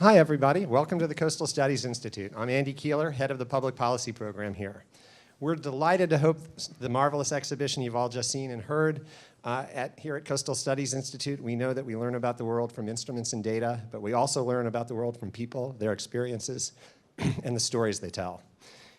Hi, everybody. Welcome to the Coastal Studies Institute. I'm Andy Keeler, head of the public policy program here. We're delighted to host the marvelous exhibition you've all just seen and heard here at Coastal Studies Institute. We know that we learn about the world from instruments and data, but we also learn about the world from people, their experiences, and the stories they tell.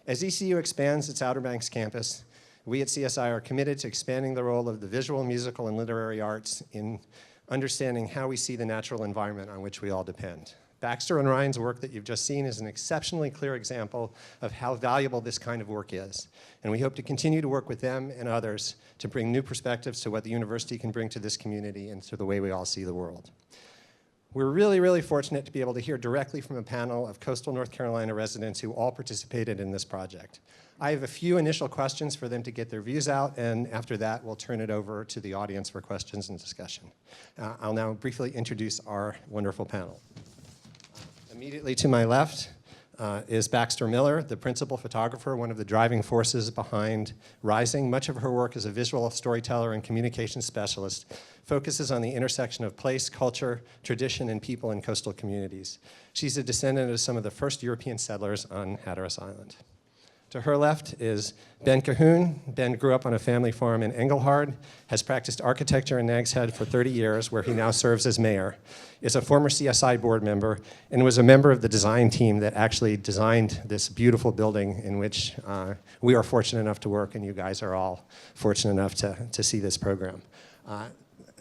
As ECU expands its Outer Banks campus, we at CSI are committed to expanding the role of the visual, musical, and literary arts in understanding how we see the natural environment on which we all depend. Baxter and Ryan's work that you've just seen is an exceptionally clear example of how valuable this kind of work is. And we hope to continue to work with them and others to bring new perspectives to what the university can bring to this community and to the way we all see the world. We're really, really fortunate to be able to hear directly from a panel of coastal North Carolina residents who all participated in this project. I have a few initial questions for them to get their views out, and after that, we'll turn it over to the audience for questions and discussion. I'll now briefly introduce our wonderful panel. Immediately to my left is Baxter Miller, the principal photographer, one of the driving forces behind Rising. Much of her work as a visual storyteller and communications specialist focuses on the intersection of place, culture, tradition, and people in coastal communities. She's a descendant of some of the first European settlers on Hatteras Island. To her left is Ben Cahoon. Ben grew up on a family farm in Engelhard, has practiced architecture in Nags Head for 30 years, where he now serves as mayor, is a former CSI board member, and was a member of the design team that actually designed this beautiful building in which we are fortunate enough to work, and you guys are all fortunate enough to see this program.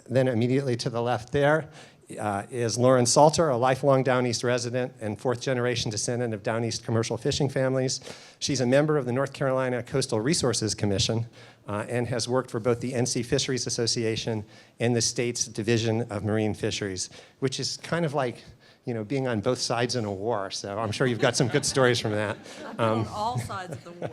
Then immediately to the left there is Lauren Salter, a lifelong Down East resident and fourth-generation descendant of Down East commercial fishing families. She's a member of the North Carolina Coastal Resources Commission and has worked for both the NC Fisheries Association and the state's Division of Marine Fisheries, which is kind of like, you know, being on both sides in a war. So I'm sure you've got some good stories from that. I've been on all sides of the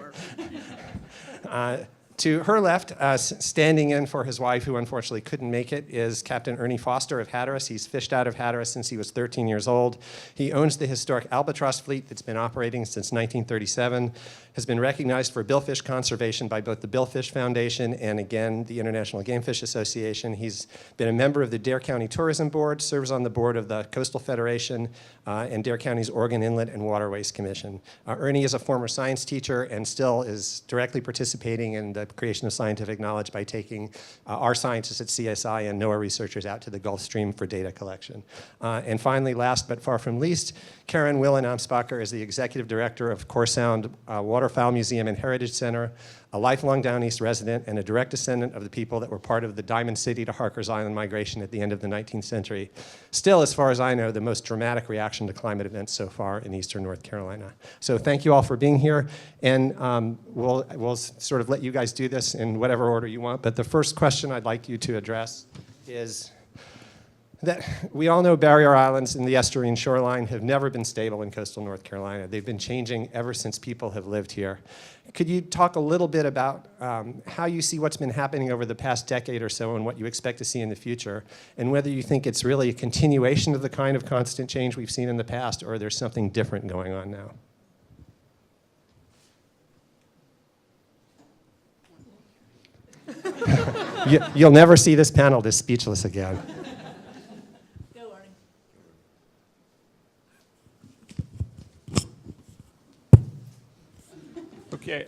war. To her left, standing in for his wife, who unfortunately couldn't make it, is Captain Ernie Foster of Hatteras. He's fished out of Hatteras since he was 13 years old. He owns the historic Albatross fleet that's been operating since 1937, has been recognized for billfish conservation by both the Billfish Foundation and, again, the International Game Fish Association. He's been a member of the Dare County Tourism Board, serves on the board of the Coastal Federation and Dare County's Oregon Inlet and Waterways Commission. Ernie is a former science teacher and still is directly participating in the creation of scientific knowledge by taking our scientists at CSI and NOAA researchers out to the Gulf Stream for data collection. And finally, last but far from least, Karen Willen-Amsbacher is the executive director of Corsound Waterfowl Museum and Heritage Center, a lifelong Down East resident and a direct descendant of the people that were part of the Diamond City to Harker's Island migration at the end of the 19th century. Still, as far as I know, the most dramatic reaction to climate events so far in eastern North Carolina. So thank you all for being here, and we'll sort of let you guys do this in whatever order you want, but the first question I'd like you to address is that we all know barrier islands in the estuarine shoreline have never been stable in coastal North Carolina. They've been changing ever since people have lived here. Could you talk a little bit about how you see what's been happening over the past decade or so and what you expect to see in the future, and whether you think it's really a continuation of the kind of constant change we've seen in the past, or there's something different going on now? You'll never see this panel this speechless again. Go, Ernie. Okay,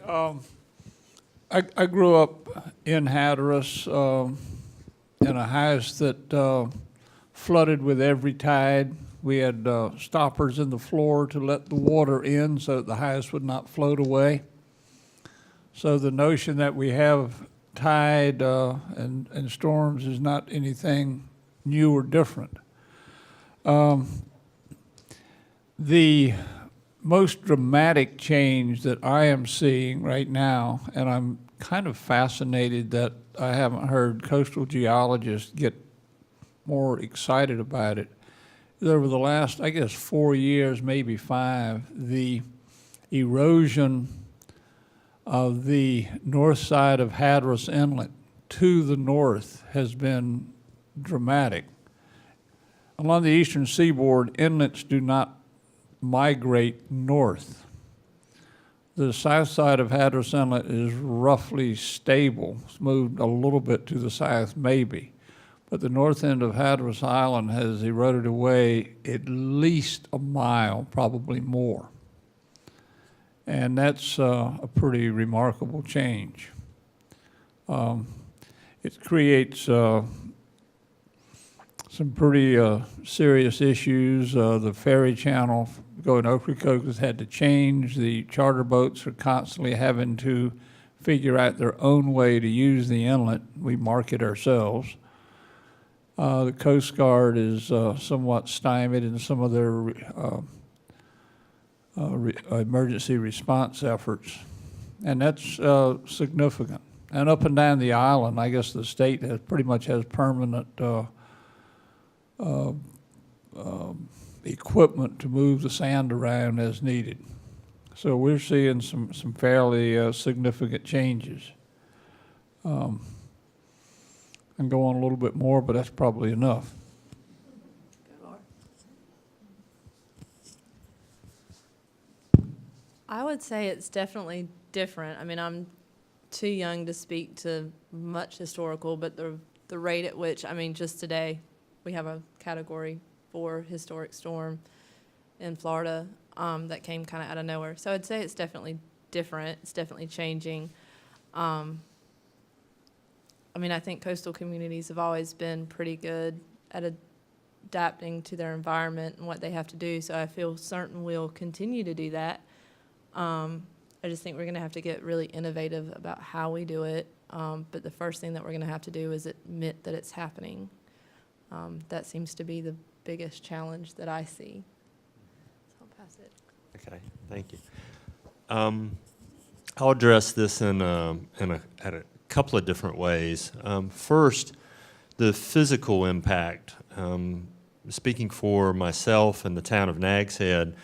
I grew up in Hatteras in a house that flooded with every tide. We had stoppers in the floor to let the water in so that the house would not float away. So the notion that we have tide and storms is not anything new or different. The most dramatic change that I am seeing right now, and I'm kind of fascinated that I haven't heard coastal geologists get more excited about it, is over the last, I guess, 4 years, maybe 5, the erosion of the north side of Hatteras Inlet to the north has been dramatic. Along the eastern seaboard, inlets do not migrate north. The south side of Hatteras Inlet is roughly stable. It's moved a little bit to the south, maybe. but the north end of Hatteras Island has eroded away at least a mile, probably more. And that's a pretty remarkable change. It creates some pretty serious issues. The ferry channel going to Ocracoke has had to change. The charter boats are constantly having to figure out their own way to use the inlet. We mark it ourselves. The Coast Guard is somewhat stymied in some of their emergency response efforts, and that's significant. And up and down the island, I guess the state has pretty much has permanent equipment to move the sand around as needed. So we're seeing some fairly significant changes. I can go on a little bit more, but that's probably enough. I would say it's definitely different. I mean, I'm too young to speak to much historical, but the rate at which, I mean, just today, we have a Category 4 historic storm in Florida that came kind of out of nowhere. So I'd say it's definitely different. It's definitely changing. I mean, I think coastal communities have always been pretty good at adapting to their environment and what they have to do. So I feel certain we'll continue to do that. I just think we're going to have to get really innovative about how we do it. But the first thing that we're going to have to do is admit that it's happening. That seems to be the biggest challenge that I see. So I'll pass it. Okay, thank you. I'll address this at a couple of different ways. First, the physical impact. Speaking for myself and the town of Nags Head,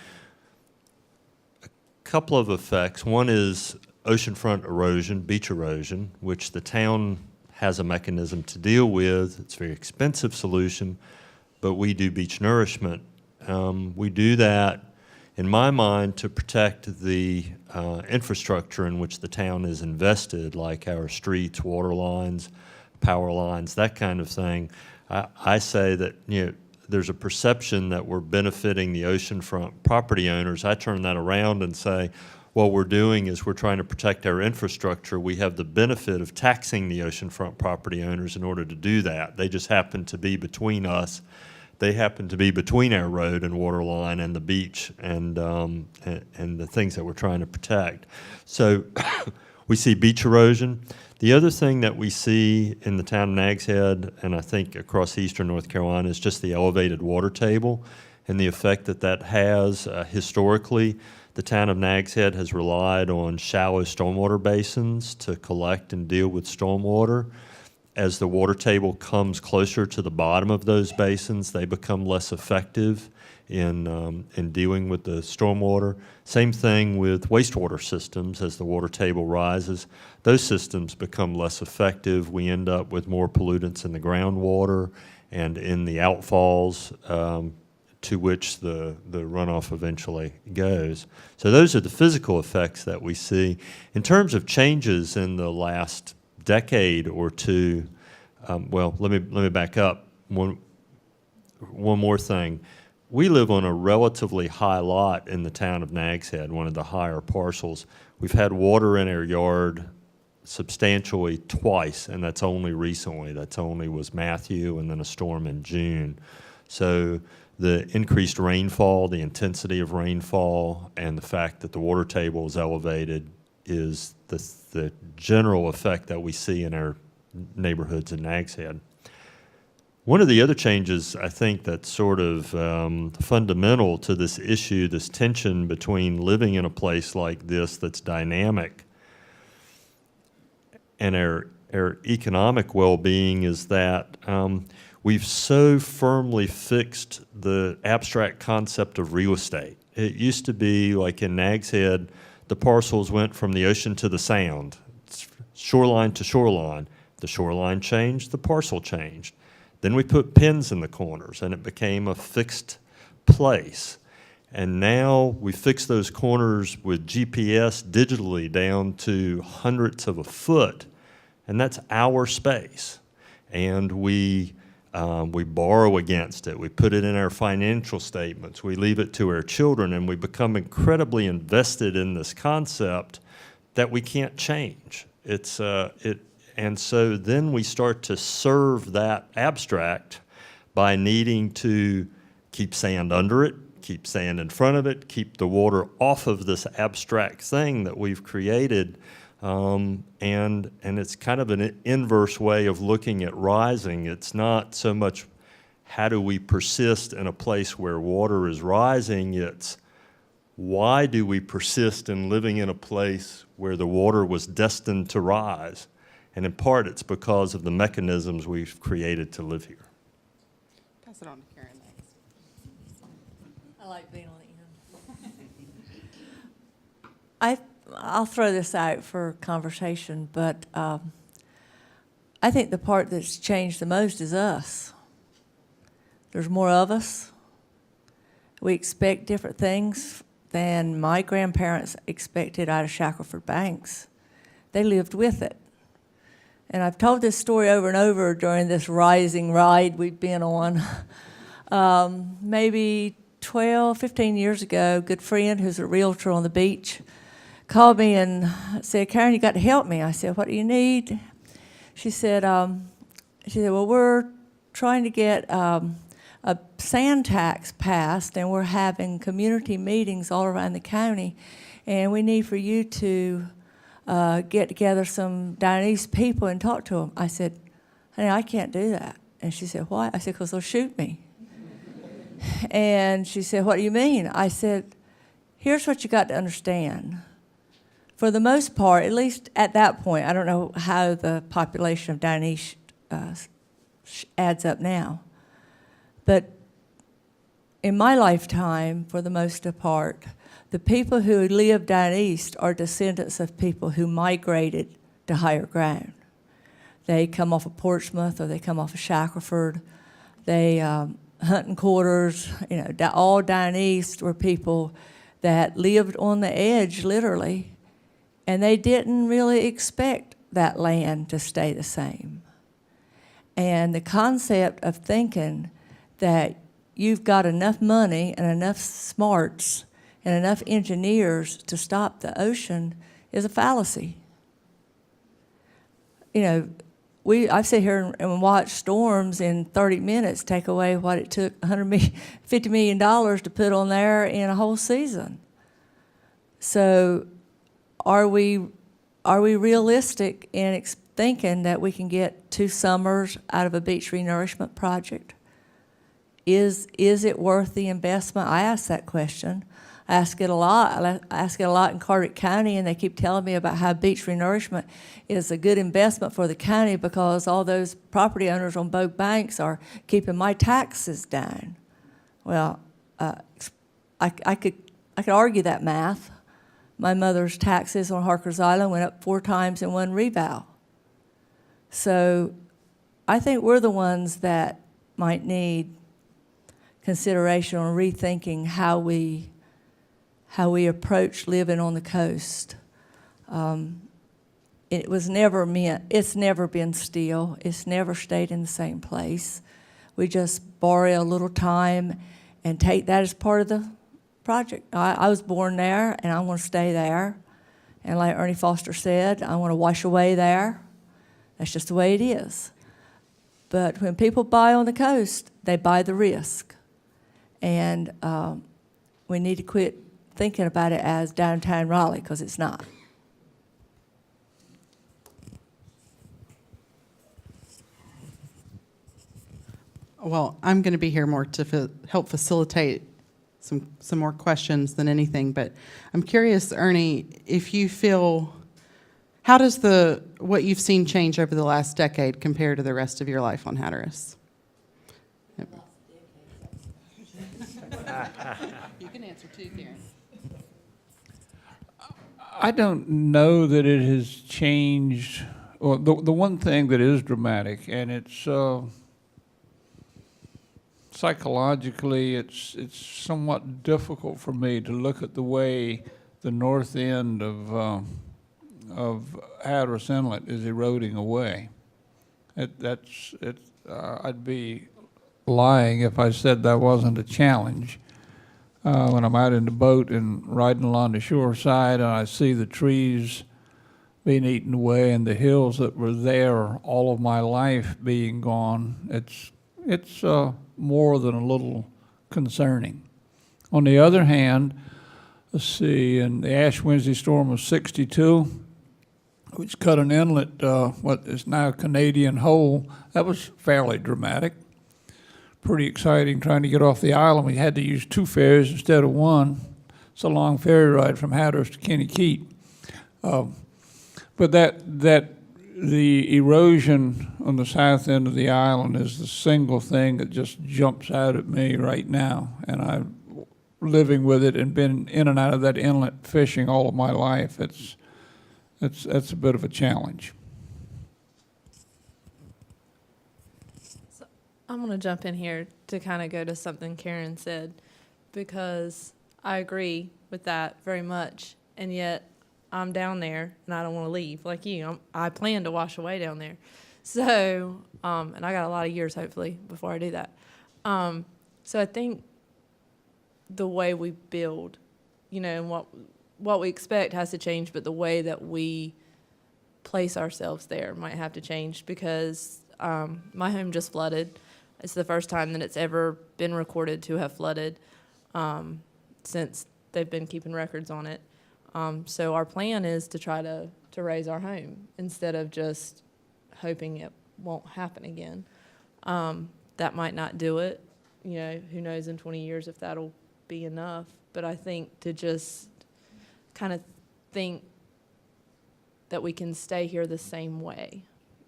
a couple of effects. One is oceanfront erosion, beach erosion, which the town has a mechanism to deal with. It's a very expensive solution, but we do beach nourishment. We do that, in my mind, to protect the infrastructure in which the town is invested, like our streets, water lines, power lines, that kind of thing. I say that, you know, there's a perception that we're benefiting the oceanfront property owners. I turn that around and say, what we're doing is we're trying to protect our infrastructure. We have the benefit of taxing the oceanfront property owners in order to do that. They just happen to be between us. They happen to be between our road and water line and the beach and the things that we're trying to protect. So we see beach erosion. The other thing that we see in the town of Nags Head, and I think across eastern North Carolina, is just the elevated water table and the effect that that has historically. The town of Nags Head has relied on shallow stormwater basins to collect and deal with stormwater. As the water table comes closer to the bottom of those basins, they become less effective in dealing with the stormwater. Same thing with wastewater systems. As the water table rises, those systems become less effective. We end up with more pollutants in the groundwater and in the outfalls to which the runoff eventually goes. So those are the physical effects that we see. In terms of changes in the last decade or two, well, let me back up. One more thing. We live on a relatively high lot in the town of Nags Head, one of the higher parcels. We've had water in our yard substantially twice, and that's only recently. That's only was Matthew and then a storm in June. So the increased rainfall, the intensity of rainfall, and the fact that the water table is elevated is the general effect that we see in our neighborhoods in Nags Head. One of the other changes, I think, that's sort of fundamental to this issue, this tension between living in a place like this that's dynamic and our economic well-being, is that we've so firmly fixed the abstract concept of real estate. It used to be like in Nags Head, the parcels went from the ocean to the sound, shoreline to shoreline. The shoreline changed, the parcel changed. Then we put pins in the corners and it became a fixed place. And now we fix those corners with GPS digitally down to hundredths of a foot, and that's our space. And we We borrow against it. We put it in our financial statements. We leave it to our children, and we become incredibly invested in this concept that we can't change. And so then we start to serve that abstract by needing to keep sand under it, keep sand in front of it, keep the water off of this abstract thing that we've created. And it's kind of an inverse way of looking at rising. It's not so much how do we persist in a place where water is rising, it's why do we persist in living in a place where the water was destined to rise? And in part, it's because of the mechanisms we've created to live here. Pass it on to Karen next. I like being on the end. I'll throw this out for conversation, but I think the part that's changed the most is us. There's more of us. We expect different things than my grandparents expected out of Shackleford Banks. They lived with it. And I've told this story over and over during this rising ride we've been on. Maybe 12, 15 years ago, a good friend who's a realtor on the beach called me and said, Karen, you got to help me. I said, what do you need? She said, well, we're trying to get a sand tax passed, and we're having community meetings all around the county, and we need for you to get together some Dianese people and talk to them. I said, honey, I can't do that. And she said, why? I said, because they'll shoot me. And she said, what do you mean? I said, here's what you got to understand. For the most part, at least at that point, I don't know how the population of Dianese adds up now, but in my lifetime, for the most part, the people who live down east are descendants of people who migrated to higher ground. They come off of Portsmouth, or they come off of Shackleford. They hunting quarters, all down east were people that lived on the edge, literally, and they didn't really expect that land to stay the same. And the concept of thinking that you've got enough money and enough smarts and enough engineers to stop the ocean is a fallacy. I've sit here and watched storms in 30 minutes take away what it took $50 million to put on there in a whole season. So are we realistic in thinking that we can get 2 summers out of a beach renourishment project? Is it worth the investment? I ask that question. I ask it a lot. I ask it a lot in Carteret County, and they keep telling me about how beach renourishment is a good investment for the county because all those property owners on both banks are keeping my taxes down. Well, I could argue that math. My mother's taxes on Harker's Island went up 4 times in one revow. So I think we're the ones that might need consideration on rethinking how we approach living on the coast. It was never meant, it's never been still, it's never stayed in the same place. We just borrow a little time and take that as part of the project. I was born there, and I want to stay there. And like Ernie Foster said, I want to wash away there. That's just the way it is. But when people buy on the coast, they buy the risk. And we need to quit thinking about it as downtown Raleigh, because it's not. Well, I'm going to be here more to help facilitate some more questions than anything, but I'm curious, Ernie, if you feel, how does what you've seen change over the last decade compare to the rest of your life on Hatteras? Yep. You can answer too, Karen. I don't know that it has changed. Well, the one thing that is dramatic, and it's psychologically, it's somewhat difficult for me to look at the way the north end of Hatteras Inlet is eroding away. I'd be lying if I said that wasn't a challenge. When I'm out in the boat and riding along the shore side and I see the trees being eaten away and the hills that were there all of my life being gone, it's more than a little concerning. On the other hand, let's see, and the Ash Wednesday storm was 62, which cut an inlet, what is now Canadian Hole. That was fairly dramatic. Pretty exciting trying to get off the island. We had to use 2 ferries instead of 1. It's a long ferry ride from Hatteras to Kennekeet. But the erosion on the south end of the island is the single thing that just jumps out at me right now. And I'm living with it and been in and out of that inlet fishing all of my life. That's a bit of a challenge. I'm going to jump in here to kind of go to something Karen said, because I agree with that very much, and yet I'm down there and I don't want to leave like you. I plan to wash away down there. So, and I got a lot of years hopefully before I do that. So I think the way we build, and what we expect has to change, but the way that we place ourselves there might have to change, because my home just flooded. It's the first time that it's ever been recorded to have flooded since they've been keeping records on it. So our plan is to try to raise our home instead of just hoping it won't happen again. That might not do it. Who knows in 20 years if that'll be enough. But I think to just kind of think that we can stay here the same way,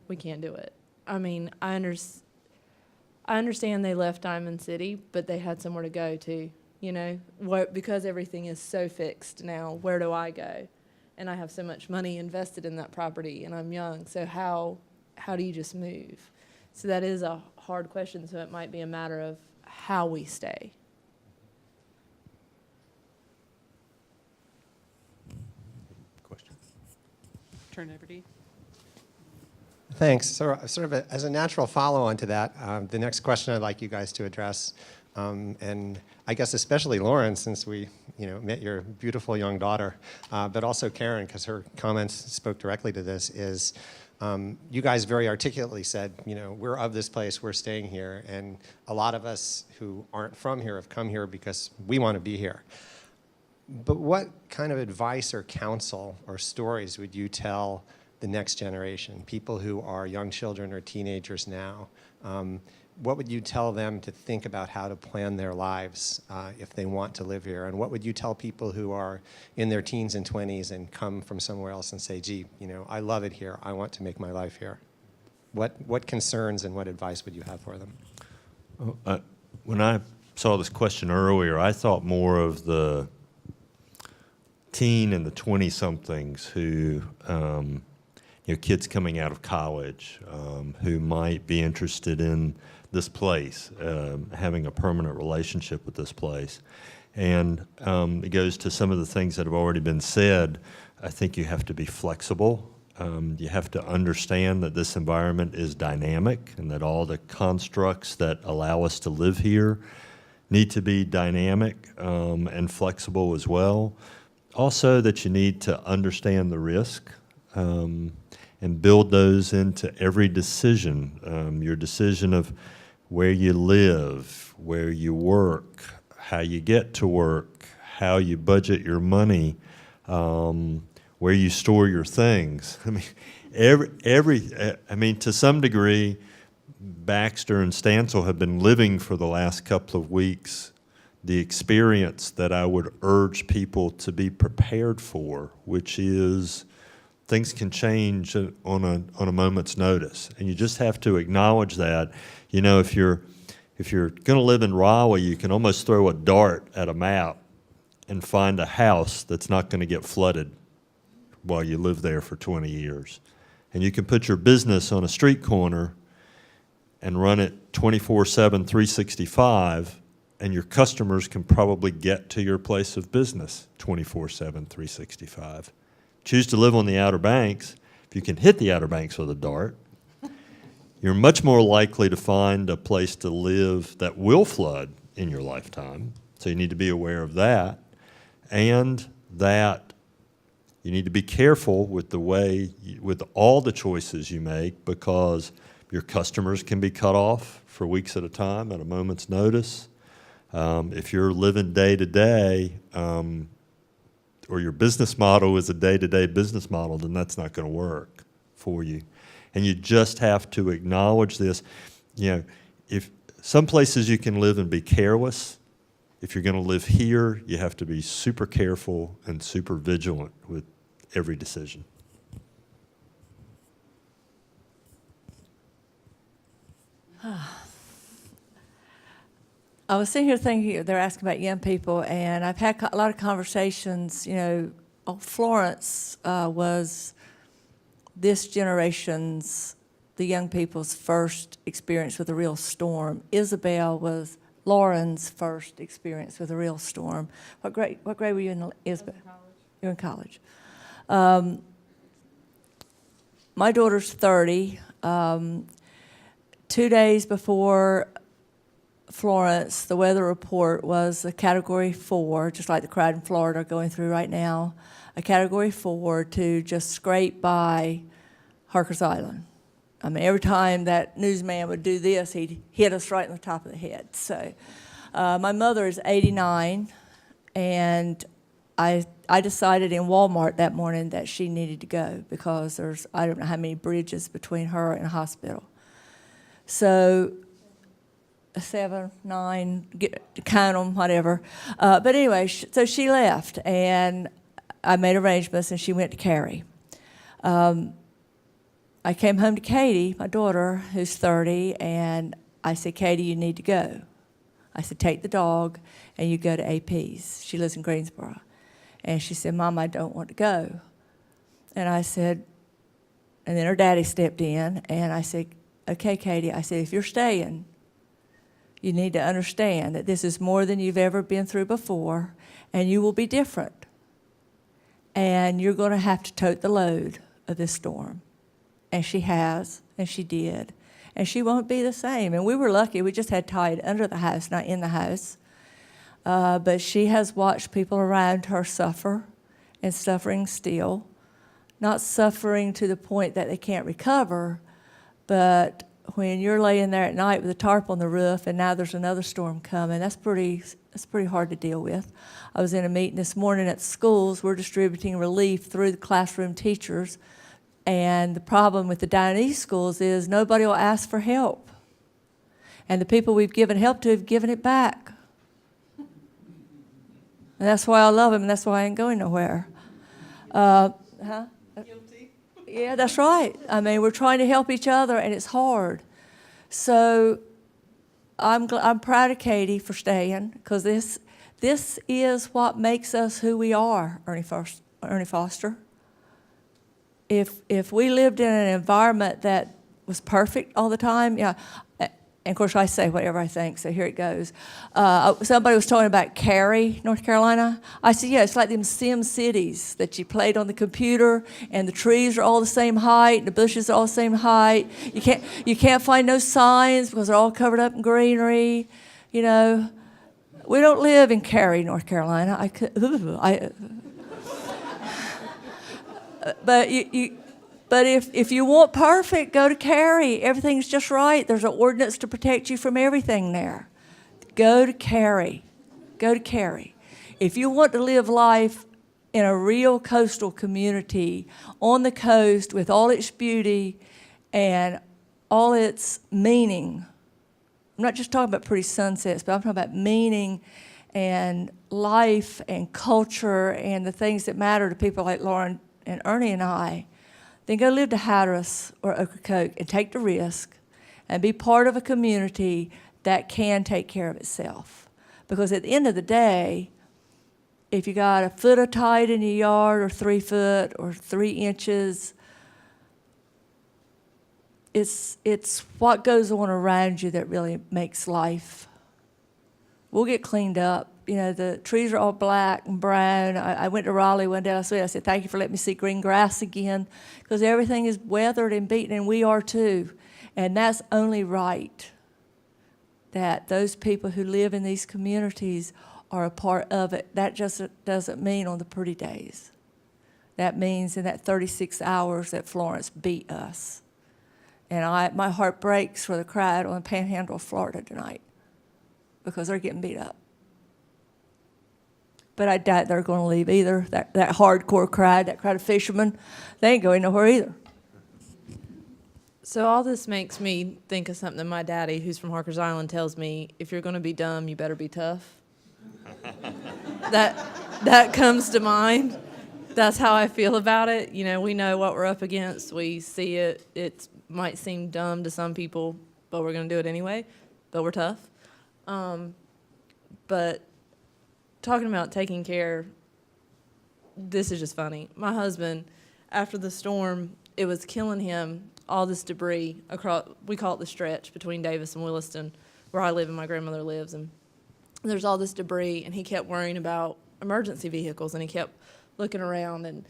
we can't do it. I mean, I understand they left Diamond City, but they had somewhere to go to, because everything is so fixed now. Where do I go? And I have so much money invested in that property, and I'm young. So how do you just move? So that is a hard question. So it might be a matter of how we stay. Question. Turn it over to you. Thanks. So sort of as a natural follow-on to that, the next question I'd like you guys to address, and I guess especially Lauren, since we met your beautiful young daughter, but also Karen, because her comments spoke directly to this, is you guys very articulately said, we're of this place, we're staying here, and a lot of us who aren't from here have come here because we want to be here. But what kind of advice or counsel or stories would you tell the next generation, people who are young children or teenagers now? What would you tell them to think about how to plan their lives if they want to live here? And what would you tell people who are in their teens and 20s and come from somewhere else and say, gee, I love it here, I want to make my life here? What concerns and what advice would you have for them? When I saw this question earlier, I thought more of the teen and the 20-somethings who, kids coming out of college who might be interested in this place, having a permanent relationship with this place. And it goes to some of the things that have already been said. I think you have to be flexible. You have to understand that this environment is dynamic and that all the constructs that allow us to live here need to be dynamic and flexible as well. Also, that you need to understand the risk and build those into every decision. Your decision of where you live, where you work, how you get to work, how you budget your money, where you store your things. I mean, to some degree, Baxter and Stancil have been living for the last couple of weeks the experience that I would urge people to be prepared for, which is things can change on a moment's notice, and you just have to acknowledge that. If you're going to live in Raleigh, you can almost throw a dart at a map and find a house that's not going to get flooded while you live there for 20 years. And you can put your business on a street corner and run it 24/7, 365, and your customers can probably get to your place of business 24/7, you're much more likely to find a place to live that will flood in your lifetime. So you need to be aware of that. And that you need to be careful with with all the choices you make, because your customers can be cut off for weeks at a time at a moment's notice. If you're living day to day, or your business model is a day-to-day business model, then that's not going to work for you. And you just have to acknowledge this. You know, if some places you can live and be careless, if you're going to live here, you have to be super careful and super vigilant with every decision. I was sitting here thinking, they're asking about young people, and I've had a lot of conversations. You know, Florence was this generation's, the young people's first experience with a real storm. Isabel was Lauren's first experience with a real storm. What grade were you in, Isabel? You were in college. My daughter's 30. 2 days before Florence, the weather report was a Category 4, just like the crowd in Florida are going through right now, a Category 4 to just scrape by Harker's Island. I mean, every time that newsman would do this, he'd hit us right in the top of the head. So my mother is 89, and I decided in Walmart that morning that she needed to go because there's, I don't know how many bridges between her and a hospital. So 7, 9, count them, whatever. But anyway, so she left, and I made arrangements, and she went to Cary. I came home to Katie, my daughter, who's 30, and I said, Katie, you need to go. I said, take the dog, and you go to AP's. She lives in Greensboro. And she said, Mom, I don't want to go. And I said, and then her daddy stepped in, and I said, okay, Katie, I said, if you're staying, you need to understand that this is more than you've ever been through before, and you will be different. And you're going to have to tote the load of this storm. And she has, and she did. And she won't be the same. And we were lucky. We just had Tide under the house, not in the house. But she has watched people around her suffer, and suffering still. Not suffering to the point that they can't recover, but when you're laying there at night with a tarp on the roof and now there's another storm coming, that's pretty hard to deal with. I was in a meeting this morning at schools. We're distributing relief through the classroom teachers. And the problem with the Down-East schools is nobody will ask for help. And the people we've given help to have given it back. And that's why I love them, and that's why I ain't going nowhere. Guilty. Yeah, that's right. I mean, we're trying to help each other, and it's hard. So I'm proud of Katie for staying, because this is what makes us who we are, Ernie Foster. If we lived in an environment that was perfect all the time, yeah. And of course, I say whatever I think, so here it goes. Somebody was talking about Cary, North Carolina. I said, yeah, it's like them Sim cities that you played on the computer, and the trees are all the same height, and the bushes are all the same height. You can't find no signs because they're all covered up in greenery. You know, we don't live in Cary, North Carolina. But if you want perfect, go to Cary. Everything's just right. There's an ordinance to protect you from everything there. Go to Cary. Go to Cary. If you want to live life in a real coastal community on the coast with all its beauty and all its meaning, I'm not just talking about pretty sunsets, but I'm talking about meaning and life and culture and the things that matter to people like Lauren and Ernie and I, then go live to Hatteras or Ocracoke and take the risk and be part of a community that can take care of itself. Because at the end of the day, if you got a foot of tide in your yard or 3 foot or 3 inches, it's what goes on around you that really makes life. We'll get cleaned up. You know, the trees are all black and brown. I went to Raleigh one day last week. I said, thank you for letting me see green grass again, because everything is weathered and beaten, and we are too. And that's only right that those people who live in these communities are a part of it. That just doesn't mean on the pretty days. That means in that 36 hours that Florence beat us. And my heart breaks for the crowd on the Panhandle of Florida tonight because they're getting beat up. But I doubt they're going to leave either. That hardcore crowd, that crowd of fishermen, they ain't going nowhere either. So all this makes me think of something my daddy, who's from Harkers Island, tells me: if you're going to be dumb, you better be tough. That comes to mind. That's how I feel about it. You know, we know what we're up against. We see it. It might seem dumb to some people, but we're going to do it anyway. But we're tough. But talking about taking care, this is just funny. My husband, after the storm, it was killing him, all this debris across, we call it the stretch between Davis and Williston, where I live and my grandmother lives. And there's all this debris, and he kept worrying about emergency vehicles, and he kept looking around, and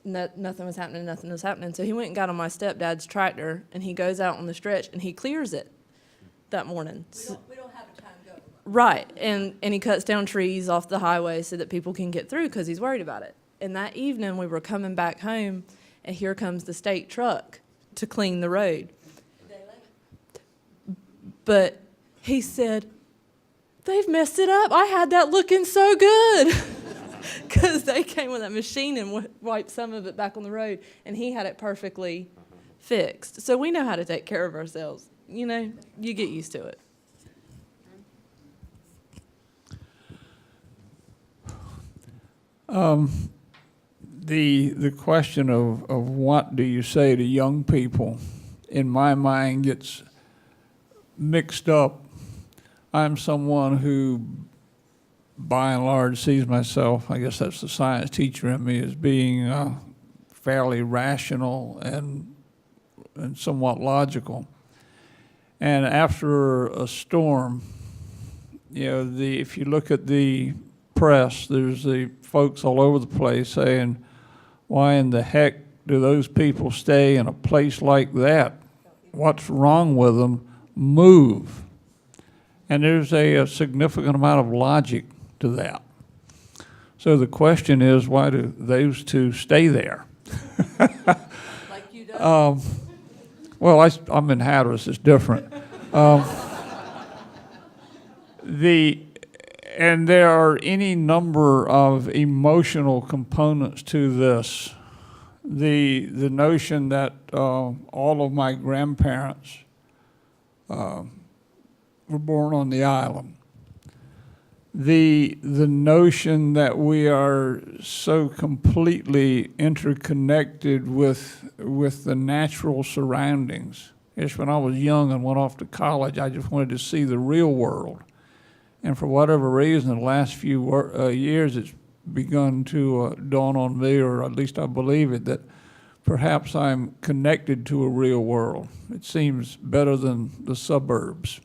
nothing was happening. So he went and got on my stepdad's tractor, and he goes out on the stretch, and he clears it that morning. We don't have a time to go. Right, and he cuts down trees off the highway so that people can get through because he's worried about it. And that evening, we were coming back home, and here comes the state truck to clean the road. But he said, "They've messed it up. I had that looking so good." Because they came with that machine and wiped some of it back on the road, and he had it perfectly fixed. So we know how to take care of ourselves. You know, you get used to it. The question of what do you say to young people, in my mind, gets mixed up. I'm someone who, by and large, sees myself, I guess that's the science teacher in me, as being fairly rational and somewhat logical. And after a storm, you know, if you look at the press, there's the folks all over the place saying, why in the heck do those people stay in a place like that? What's wrong with them? Move. And there's a significant amount of logic to that. So the question is, why do those two stay there? Like you do. Well, I'm in Hatteras, it's different. And there are any number of emotional components to this. The notion that all of my grandparents were born on the island. The notion that we are so completely interconnected with the natural surroundings. Yes, when I was young and went off to college, I just wanted to see the real world. And for whatever reason, in the last few years, it's begun to dawn on me, or at least I believe it, that perhaps I'm connected to a real world. It seems better than the suburbs.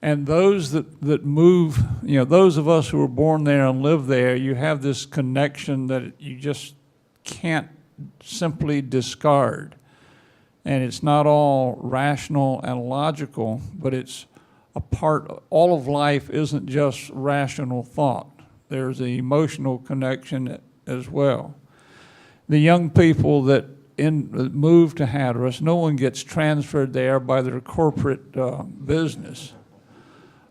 And those that move, you know, those of us who were born there and live there, you have this connection that you just can't simply discard. And it's not all rational and logical, but it's a part, all of life isn't just rational thought. There's an emotional connection as well. The young people that move to Hatteras, no one gets transferred there by their corporate business.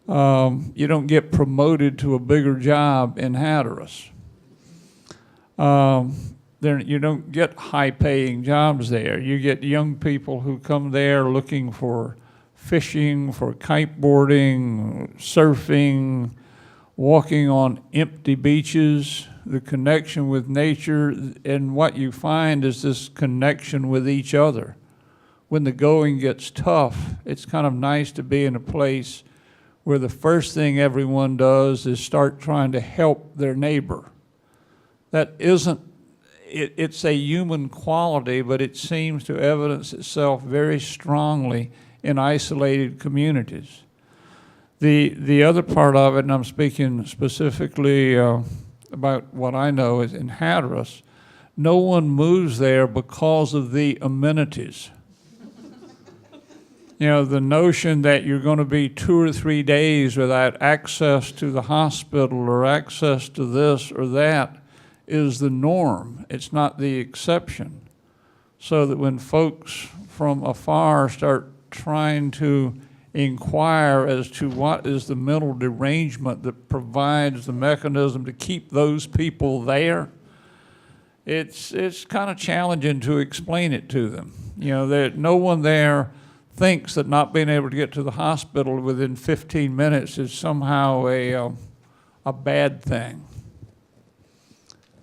You don't get promoted to a bigger job in Hatteras. You don't get high-paying jobs there. You get young people who come there looking for fishing, for kiteboarding, surfing, walking on empty beaches, the connection with nature, and what you find is this connection with each other. When the going gets tough, it's kind of nice to be in a place where the first thing everyone does is start trying to help their neighbor. That isn't, it's a human quality, but it seems to evidence itself very strongly in isolated communities. The other part of it, and I'm speaking specifically about what I know, is in Hatteras, no one moves there because of the amenities. You know, the notion that you're going to be 2 or 3 days without access to the hospital or access to this or that is the norm. It's not the exception. So that when folks from afar start trying to inquire as to what is the mental derangement that provides the mechanism to keep those people there, it's kind of challenging to explain it to them. You know, that no one there thinks that not being able to get to the hospital within 15 minutes is somehow a bad thing.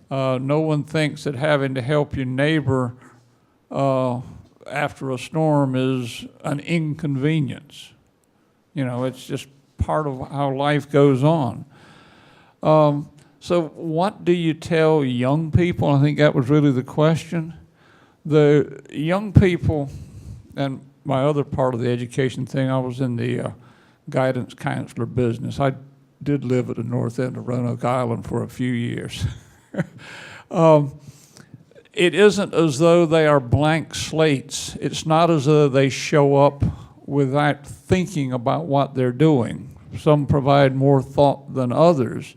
No one thinks that having to help your neighbor after a storm is an inconvenience. You know, it's just part of how life goes on. So what do you tell young people? I think that was really the question. The young people, and my other part of the education thing, I was in the guidance counselor business. I did live at the north end of Roanoke Island for a few years. It isn't as though they are blank slates. It's not as though they show up without thinking about what they're doing. Some provide more thought than others,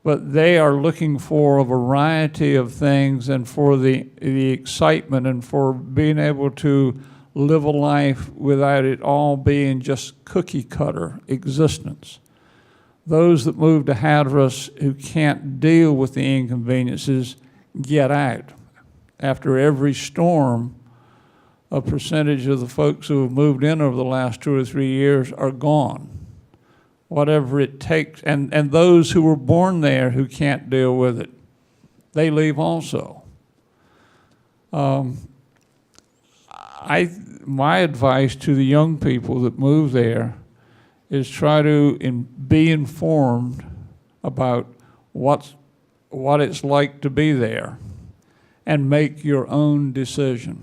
but they are looking for a variety of things and for the excitement and for being able to live a life without it all being just cookie cutter existence. Those that move to Hatteras who can't deal with the inconveniences get out. After every storm, a percentage of the folks who have moved in over the last 2 or 3 years are gone. Whatever it takes, and those who were born there who can't deal with it, they leave also. My advice to the young people that move there is try to be informed about what it's like to be there and make your own decision.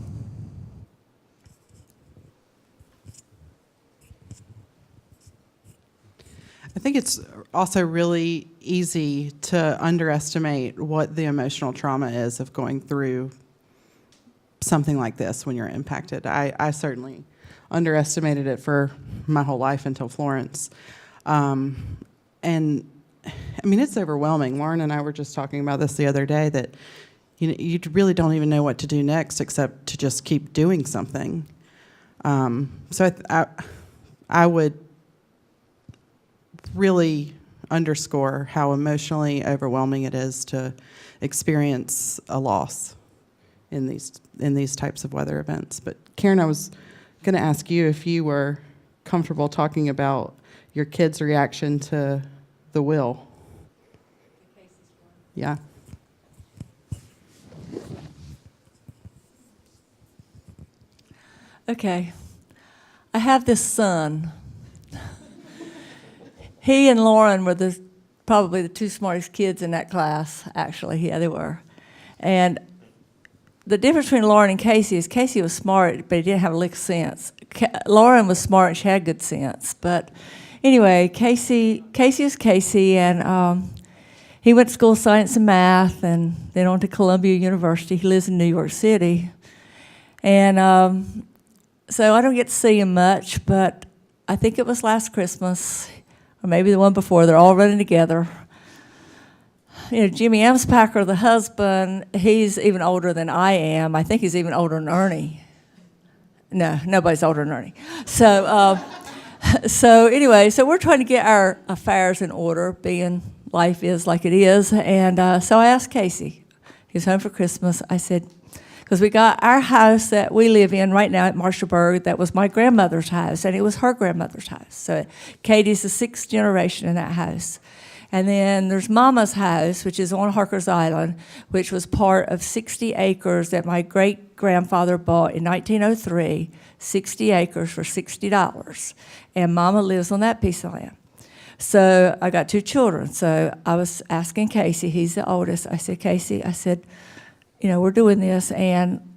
I think it's also really easy to underestimate what the emotional trauma is of going through something like this when you're impacted. I certainly underestimated it for my whole life until Florence. And I mean, it's overwhelming. Lauren and I were just talking about this the other day, that you really don't even know what to do next except to just keep doing something. So I would really underscore how emotionally overwhelming it is to experience a loss in these types of weather events. But Karen, I was going to ask you if you were comfortable talking about your kids' reaction to the will. Yeah. Okay. I have this son. He and Lauren were probably the two smartest kids in that class, actually. Yeah, they were. And the difference between Lauren and Casey is Casey was smart, but he didn't have a lick of sense. Lauren was smart and she had good sense. But anyway, Casey is Casey, and he went to school of science and math, and then on to Columbia University. He lives in New York City. And so I don't get to see him much, but I think it was last Christmas, or maybe the one before. They're all running together. You know, Jimmy Amspacher, the husband, he's even older than I am. I think he's even older than Ernie. No, nobody's older than Ernie. So, so we're trying to get our affairs in order, being life is like it is. And so I asked Casey. He was home for Christmas. I said, because we got our house that we live in right now at Marshallburg, that was my grandmother's house, and it was her grandmother's house. So Katie's the 6th generation in that house. And then there's Mama's house, which is on Harker's Island, which was part of 60 acres that my great-grandfather bought in 1903, 60 acres for $60. And Mama lives on that piece of land. So I got 2 children. So I was asking Casey, he's the oldest. I said, Casey, I said, you know, we're doing this, and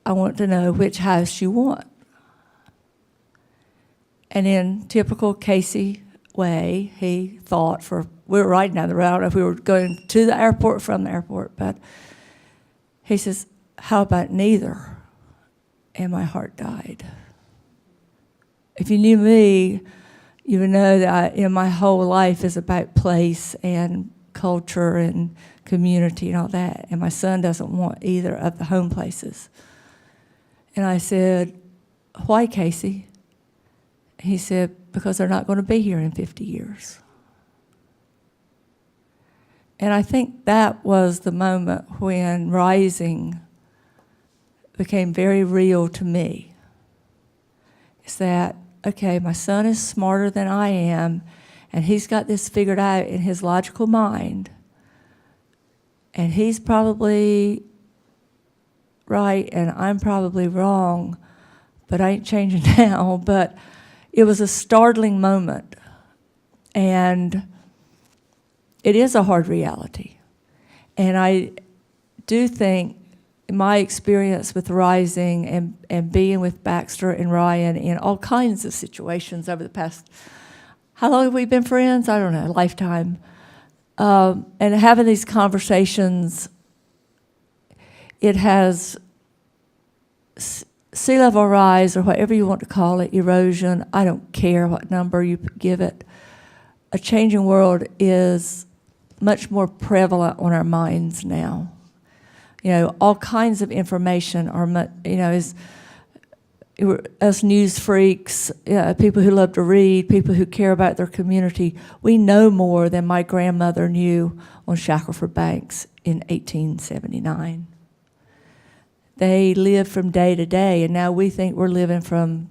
I want to know which house you want. And in typical Casey way, he thought we were riding down the road. I don't know if we were going to the airport, from the airport, but he says, how about neither? And my heart died. if you knew me, you would know that my whole life is about place and culture and community and all that. And my son doesn't want either of the home places. And I said, why, Casey? He said, because they're not going to be here in 50 years. And I think that was the moment when rising became very real to me. It's that, okay, my son is smarter than I am, and he's got this figured out in his logical mind, and he's probably right, and I'm probably wrong, but I ain't changing now. But it was a startling moment, and it is a hard reality. And I do think my experience with rising and being with Baxter and Ryan in all kinds of situations over the past, how long have we been friends? I don't know, a lifetime. And having these conversations, it has sea level rise, or whatever you want to call it, erosion, I don't care what number you give it. A changing world is much more prevalent on our minds now. All kinds of information are, us news freaks, people who love to read, people who care about their community. We know more than my grandmother knew on Shackleford Banks in 1879. They live from day to day, and now we think we're living from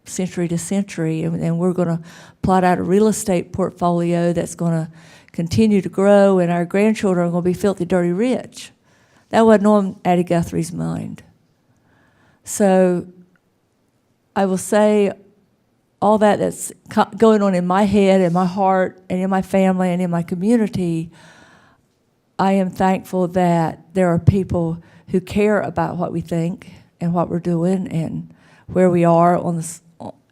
century to century, and we're going to plot out a real estate portfolio that's going to continue to grow, and our grandchildren are going to be filthy, dirty rich. That wasn't on Addie Guthrie's mind. So I will say all that's going on in my head, in my heart, and in my family, and in my community, I am thankful that there are people who care about what we think and what we're doing and where we are on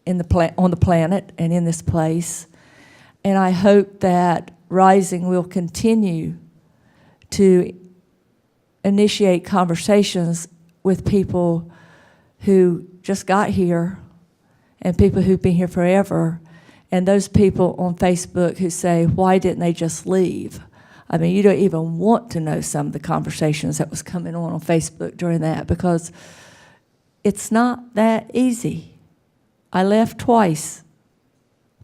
the planet and in this place. And I hope that Rising will continue to initiate conversations with people who just got here and people who've been here forever, and those people on Facebook who say, why didn't they just leave? I mean, you don't even want to know some of the conversations that was coming on Facebook during that, because it's not that easy. I left twice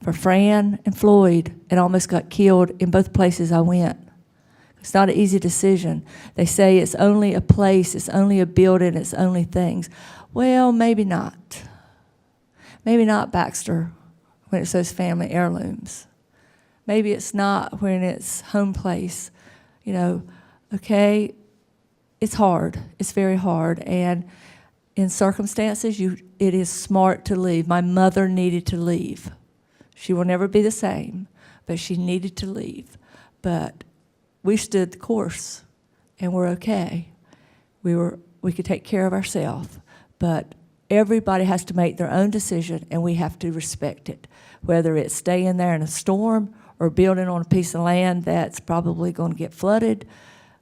for Fran and Floyd and almost got killed in both places I went. It's not an easy decision. They say it's only a place, it's only a building, it's only things. Well, maybe not. Maybe not Baxter when it's those family heirlooms. Maybe it's not when it's home place. Okay, it's hard. It's very hard. And in circumstances, it is smart to leave. My mother needed to leave. She will never be the same, but she needed to leave. But we stood the course, and we're okay. We could take care of ourselves, but everybody has to make their own decision, and we have to respect it, whether it's staying there in a storm or building on a piece of land that's probably going to get flooded.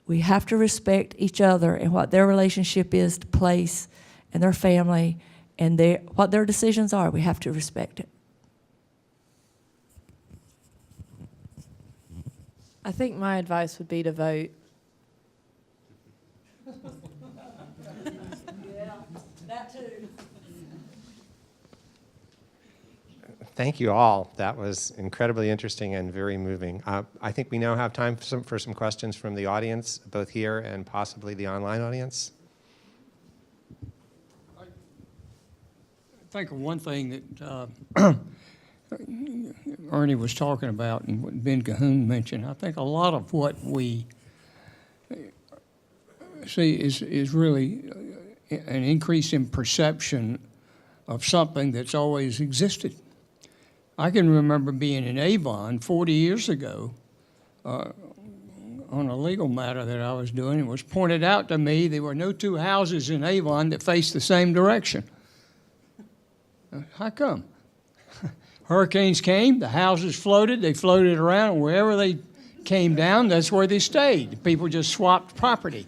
We have to respect each other and what their relationship is to place and their family and what their decisions are. We have to respect it. I think my advice would be to vote. Yeah, that too. Thank you all. That was incredibly interesting and very moving. I think we now have time for some questions from the audience, both here and possibly the online audience. I think of one thing that Ernie was talking about and what Ben Cahoon mentioned. I think a lot of what we see is really an increase in perception of something that's always existed. I can remember being in Avon 40 years ago on a legal matter that I was doing. It was pointed out to me there were no two houses in Avon that faced the same direction. How come? Hurricanes came, the houses floated, they floated around, and wherever they came down, that's where they stayed. People just swapped property.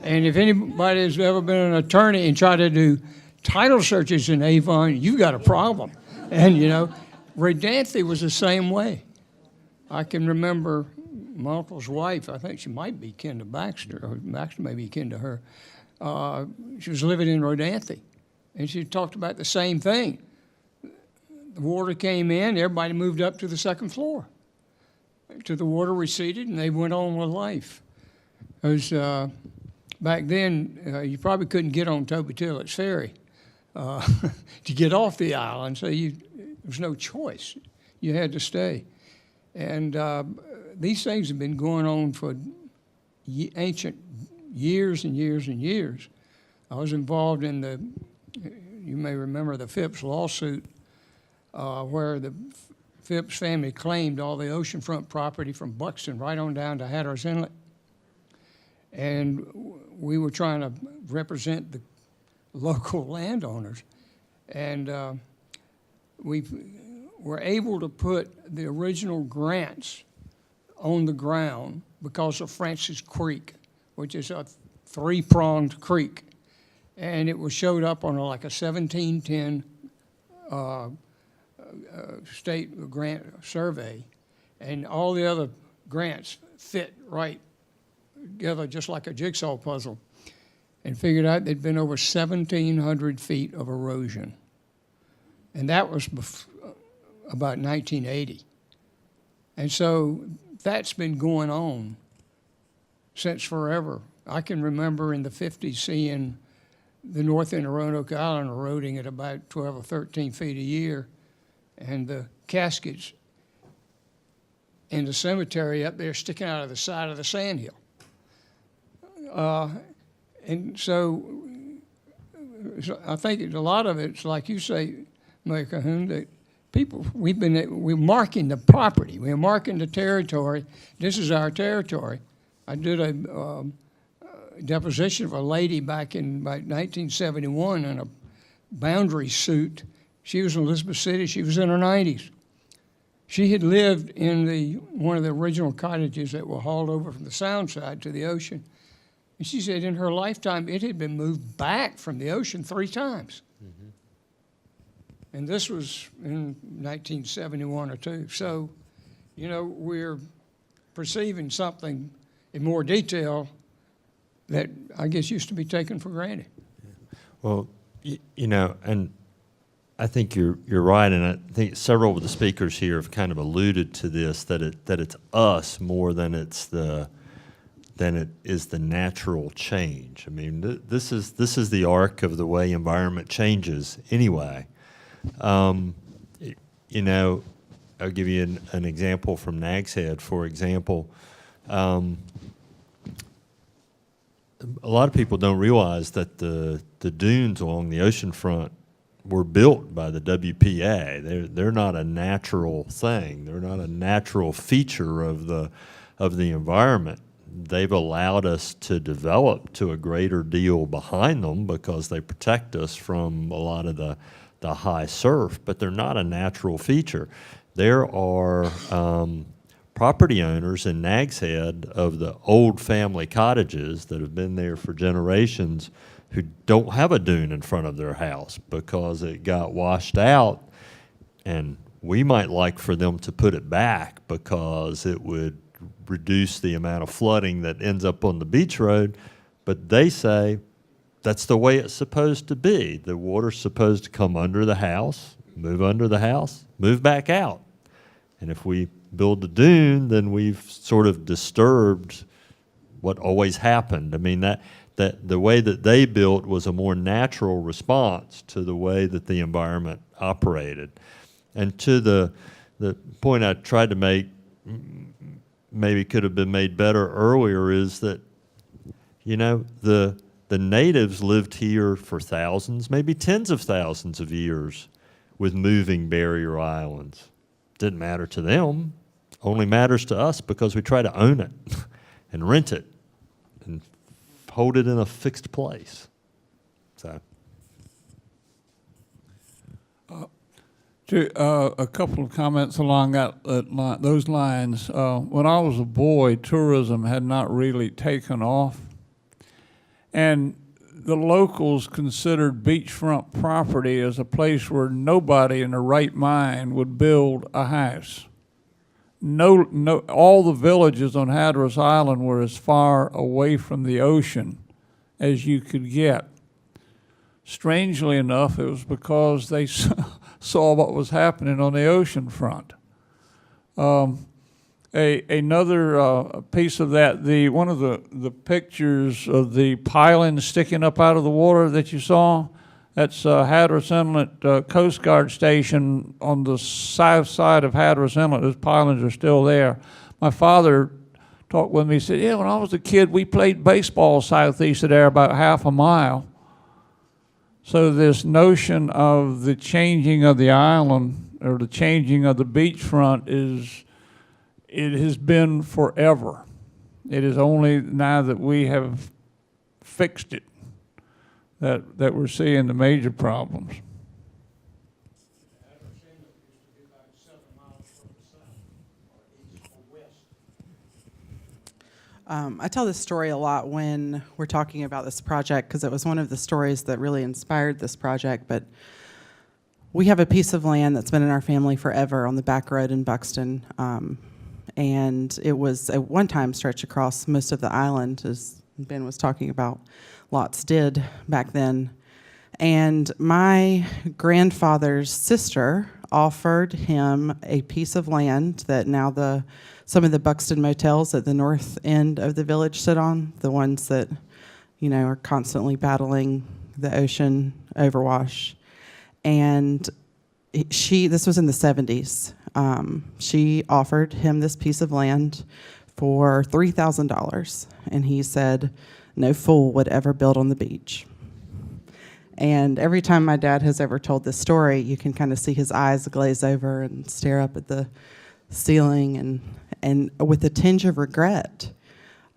And if anybody has ever been an attorney and tried to do title searches in Avon, you've got a problem. And, you know, Rodanthe was the same way. I can remember my uncle's wife, I think she might be kin to Baxter, or Baxter may be kin to her. She was living in Rodanthe, and she talked about the same thing. The water came in, everybody moved up to the second floor. Till the water receded, and they went on with life. Because back then, you probably couldn't get on Toby Tillett's ferry to get off the island, so there was no choice. You had to stay. And these things have been going on for ancient years and years and years. I was involved in you may remember the Phipps lawsuit, where the Phipps family claimed all the oceanfront property from Buxton right on down to Hatteras Inlet. And we were trying to represent the local landowners. And we were able to put the original grants on the ground because of Francis Creek, which is a three-pronged creek. And it was showed up on like a 1710 state grant survey, and all the other grants fit right together just like a jigsaw puzzle, and figured out there'd been over 1,700 feet of erosion. And that was about 1980. And so that's been going on since forever. I can remember in the 50s seeing the north end of Roanoke Island eroding at about 12 or 13 feet a year, and the caskets in the cemetery up there sticking out of the side of the sandhill. And so I think a lot of it's like you say, Mayor Cahoon, that people, we're marking the property, we're marking the territory. This is our territory. I did a deposition of a lady back in about 1971 in a boundary suit. She was in Elizabeth City. She was in her 90s. She had lived in one of the original cottages that were hauled over from the sound side to the ocean. And she said in her lifetime, it had been moved back from the ocean 3 times. Mm-hmm. And this was in 1971 or 2. So, you know, we're perceiving something in more detail that I guess used to be taken for granted. Well, you know, and I think you're right, and I think several of the speakers here have kind of alluded to this, that it's us more than it is the natural change. I mean, this is the arc of the way environment changes anyway. You know, I'll give you an example from Nag's Head, for example. A lot of people don't realize that the dunes along the oceanfront were built by the WPA. They're not a natural thing. They're not a natural feature of the environment. They've allowed us to develop to a greater deal behind them because they protect us from a lot of the high surf, but they're not a natural feature. There are property owners in Nag's Head of the old family cottages that have been there for generations who don't have a dune in front of their house because it got washed out, and we might like for them to put it back because it would reduce the amount of flooding that ends up on the beach road, but they say that's the way it's supposed to be. The water's supposed to come under the house, move back out. And if we build the dune, then we've sort of disturbed what always happened. I mean, that the way that they built was a more natural response to the way that the environment operated. And to the point I tried to make, maybe could have been made better earlier, is that, you know, the natives lived here for thousands, maybe tens of thousands of years with moving barrier islands. Didn't matter to them, only matters to us because we try to own it and rent it and hold it in a fixed place. So. A couple of comments along those lines. When I was a boy, tourism had not really taken off. And the locals considered beachfront property as a place where nobody in their right mind would build a house. All the villages on Hatteras Island were as far away from the ocean as you could get. Strangely enough, it was because they saw what was happening on the ocean front. Another piece of that, one of the pictures of the pilings sticking up out of the water that you saw, that's Hatteras Inlet Coast Guard Station on the south side of Hatteras Inlet. Those pilings are still there. My father talked with me. He said, yeah, when I was a kid, we played baseball southeast of there about half a mile. So this notion of the changing of the island or the changing of the beachfront it has been forever. It is only now that we have fixed it that we're seeing the major problems. I tell this story a lot when we're talking about this project because it was one of the stories that really inspired this project. But we have a piece of land that's been in our family forever on the back road in Buxton. And it was at one time stretched across most of the island, as Ben was talking about, lots did back then. And my grandfather's sister offered him a piece of land that now some of the Buxton motels at the north end of the village sit on, the ones that, are constantly battling the ocean overwash. And this was in the 70s. She offered him this piece of land for $3,000, and he said, no fool would ever build on the beach. And every time my dad has ever told this story, you can kind of see his eyes glaze over and stare up at the ceiling and with a tinge of regret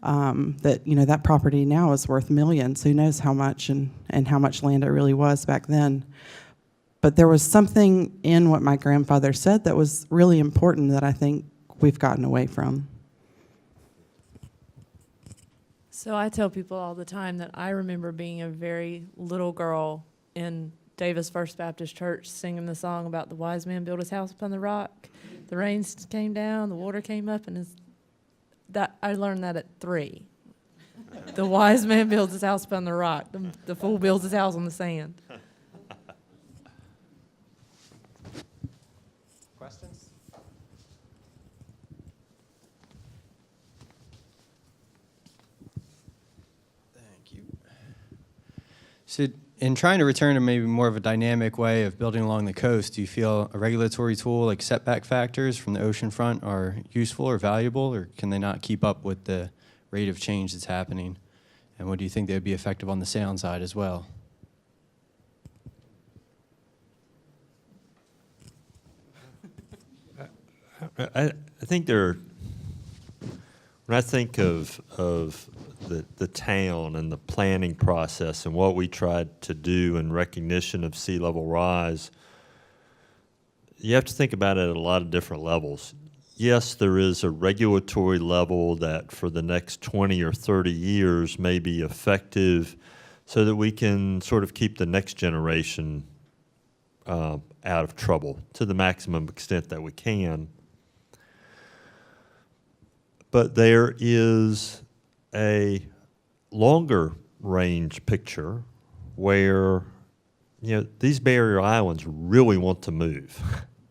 that, that property now is worth millions. Who knows how much and how much land it really was back then. But there was something in what my grandfather said that was really important that I think we've gotten away from. So I tell people all the time that I remember being a very little girl in Davis First Baptist Church singing the song about the wise man built his house upon the rock. The rains came down, the water came up, and I learned that at 3. The wise man builds his house upon the rock. The fool builds his house on the sand. Questions? Thank you. So in trying to return to maybe more of a dynamic way of building along the coast, do you feel a regulatory tool like setback factors from the ocean front are useful or valuable, or can they not keep up with the rate of change that's happening? And what do you think they would be effective on the sound side as well? I think when I think of the town and the planning process and what we tried to do in recognition of sea level rise, you have to think about it at a lot of different levels. Yes, there is a regulatory level that for the next 20 or 30 years may be effective so that we can sort of keep the next generation out of trouble to the maximum extent that we can. But there is a longer range picture where, these barrier islands really want to move.